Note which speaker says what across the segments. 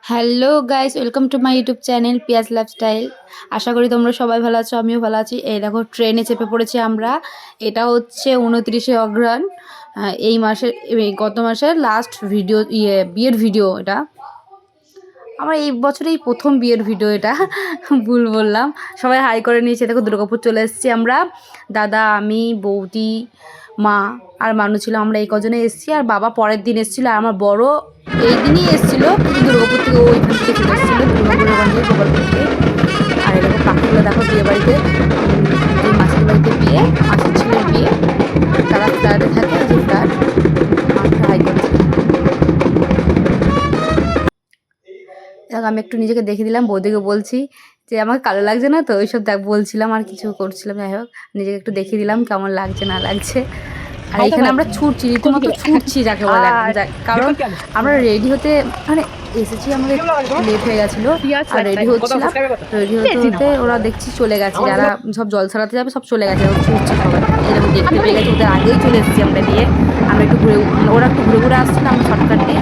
Speaker 1: Hello guys, welcome to my YouTube channel পিয়াজ lifestyle. আশা করি তোমরা সবাই ভালো আছো, আমিও ভালো আছি। এই দেখো ট্রেনে চেপে পড়েছি আমরা। এটা হচ্ছে 29শে অগ্রহায়ণ, এই মাসের গত মাসের লাস্ট ভিডিও, বিয়ের ভিডিও এটা। আমার এই বছরেই প্রথম বিয়ের ভিডিও এটা। ভুল বললাম। সবাই হাই করে নিয়েছে। দেখো দুর্গাপুর চলে এসেছি আমরা, দাদা, আমি, বৌদি, মা আর মানু ছিল। আমরা এই কজনে এসেছি, আর বাবা পরের দিন এসেছিলো। আর আমার বড় এই দিনই এসেছিলো, কিন্তু দুর্গাপুর থেকে ওইখান থেকে চলে এসেছিলো, দুর্গাপুরের ওখান থেকে, গোপালপুর থেকে। আর এই দেখো পাখিগুলো দেখো, বিয়ে বাড়িতে, যে মাসির বাড়িতে বিয়ে, মাসির ছেলের বিয়ে, তারা ফ্ল্যাটে থাকে, যে ফ্ল্যাট মাকে হাই করছে। আমি একটু নিজেকে দেখে দিলাম, বৌদিকে বলছি যে আমাকে কালো লাগছে না তো, ওইসব দেখ বলছিলাম, আর কিছু করছিলাম। যাই হোক, নিজেকে একটু দেখে দিলাম কেমন লাগছে না লাগছে। আর এখানে আমরা ছুটছি, রীতিমতো ছুটছি যাকে বলে, কারণ আমরা রেডি হতে মানে এসেছি, আমাদের লেট হয়ে গেছিলো, আর রেডি হচ্ছিলাম। রেডি হতে হতে ওরা দেখছি চলে গেছে, যারা সব জল ছাড়াতে যাবে সব চলে গেছে, ছুটছে সবাই। এরকম দেখতে পেয়ে গেছে, ওদের আগেই চলে এসেছি আমরা দিয়ে। আমরা একটু ঘুরে, ওরা একটু ঘুরে ঘুরে আসছিলাম, আমরা শর্টকাট দিয়ে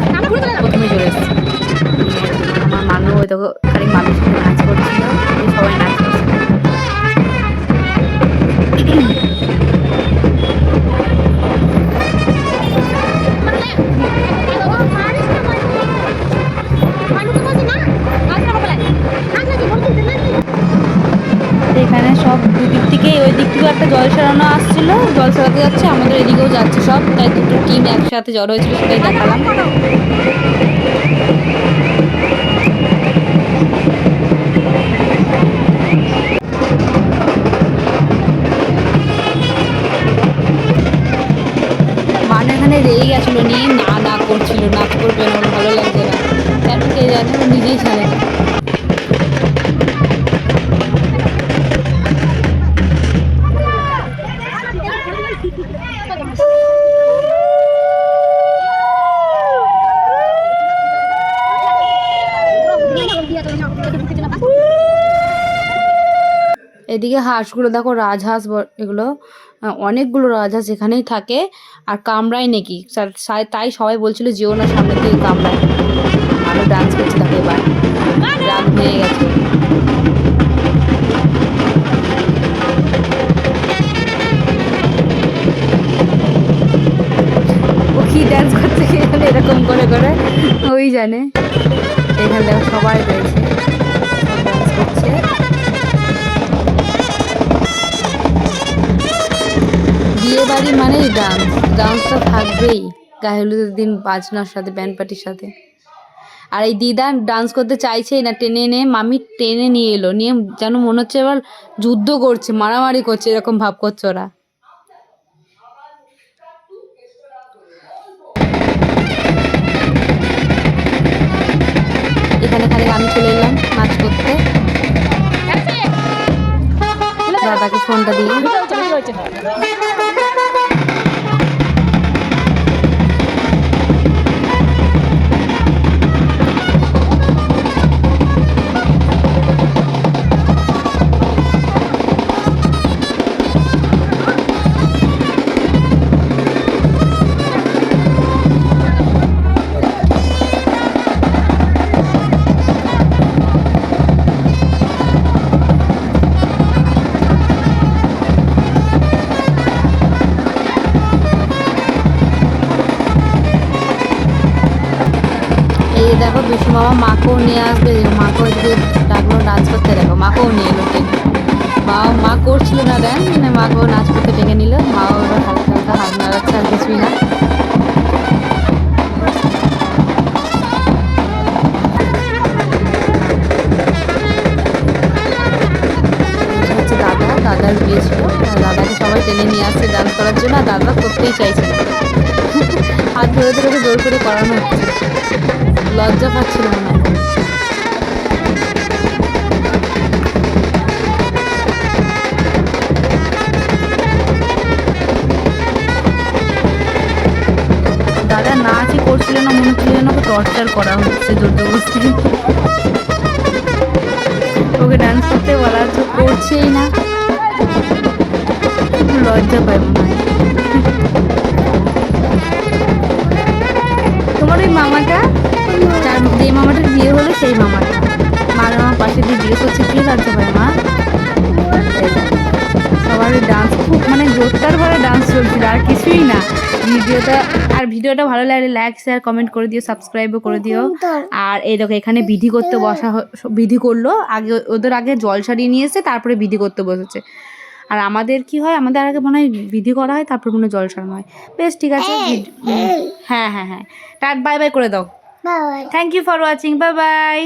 Speaker 1: প্রথমে চলে এসেছি। আমার মানুষ ওই তো খানিক মানুষের সাথে নাচ করছিল, সবাই নাচ করছিল। এখানে সব দুদিক থেকেই, ওই দিক থেকেও একটা জল সারানো আসছিল, জল সারাতে যাচ্ছে, আমাদের এদিকেও যাচ্ছে সব, তাই দুটো টিম একসাথে জড়ো হয়েছিল, সেটাই দেখালাম। মানে এখানে রেগে গেছিলো, নিয়ে না করছিল, নাচ করবে না, ভালো লাগছে না, কেন কে জানে, ও নিজেই ছাড়ে না। এদিকে হাঁসগুলো দেখো, রাজহাঁস, এগুলো অনেকগুলো রাজহাঁস এখানেই থাকে, আর কামড়ায় নাকি, তাই সবাই বলছিল যেও না সামনে থেকে, কামড়ায়। আরও ডান্স করছে দেখো, এবার রাত হয়ে গেছে। ও কি ডান্স করছে এখানে, এরকম করে করে, ওই জানে। এখানে দেখো সবাই রয়েছে, ডান্স করছে। বিয়ে বাড়ি মানেই ডান্স, ডান্সটা থাকবেই গায়ে হলুদের দিন, বাজনার সাথে, ব্যান্ড পার্টির সাথে। আর এই দিদা ডান্স করতে চাইছেই না, টেনে এনে মামি টেনে নিয়ে এলো, নিয়ে যেন মনে হচ্ছে এবার যুদ্ধ করছে, মারামারি করছে, এরকম ভাব করছে ওরা। এখানে খালি আমি চলে এলাম নাচ করতে, দাদাকে ফোনটা দিয়ে। দেখো বিশু মামা মাকেও নিয়ে আসবে, মাকেও এদিকে ডাকলো ডান্স করতে, দেখো মাকেও নিয়ে এলো টেনে। মা করছিল না ডান্স, মানে মাকেও নাচ করতে ডেকে নিল, মাও এবার হালকা হালকা হাত নাড়াচ্ছে, আর কিছুই না। হচ্ছে দাদার বিয়ে ছিল, দাদাকে সবাই টেনে নিয়ে আসছে ডান্স করার জন্য, আর দাদা করতেই চাইছিল, হাত ধরে ধরে জোর করে করানো হচ্ছে, লজ্জা পাচ্ছিল মনে হয়। দাদা নাচই করছিল না, মনে হচ্ছিল যেন ওকে টর্চার করা হচ্ছে জোরজবস্তি, ওকে ডান্স করতে বলা হচ্ছে, করছেই না, লজ্জা পায় মনে হয়। তোমার ওই মামাটা যার যে মামাটার বিয়ে হলো সেই মামাটা। মার আমার পাশে দিয়ে জিজ্ঞেস করছে কি লাগছে ভাই মা। সবার ডান্স খুব মানে জোরদার করে ডান্স চলছিল, আর কিছুই না। ভিডিওটা ভালো লাগলে লাইক শেয়ার কমেন্ট করে দিও, সাবস্ক্রাইবও করে দিও। আর এই দেখো এখানে বিধি করতে বিধি করলো, ওদের আগে জল সারিয়ে নিয়ে এসে তারপরে বিধি করতে বসেছে। আর আমাদের কি হয়, আমাদের আগে মনে হয় বিধি করা হয়, তারপরে মনে হয় জল সারানো হয়। বেশ ঠিক আছে, হ্যাঁ হ্যাঁ হ্যাঁ, বাই বাই করে দাও। Thank you for watching, bye by.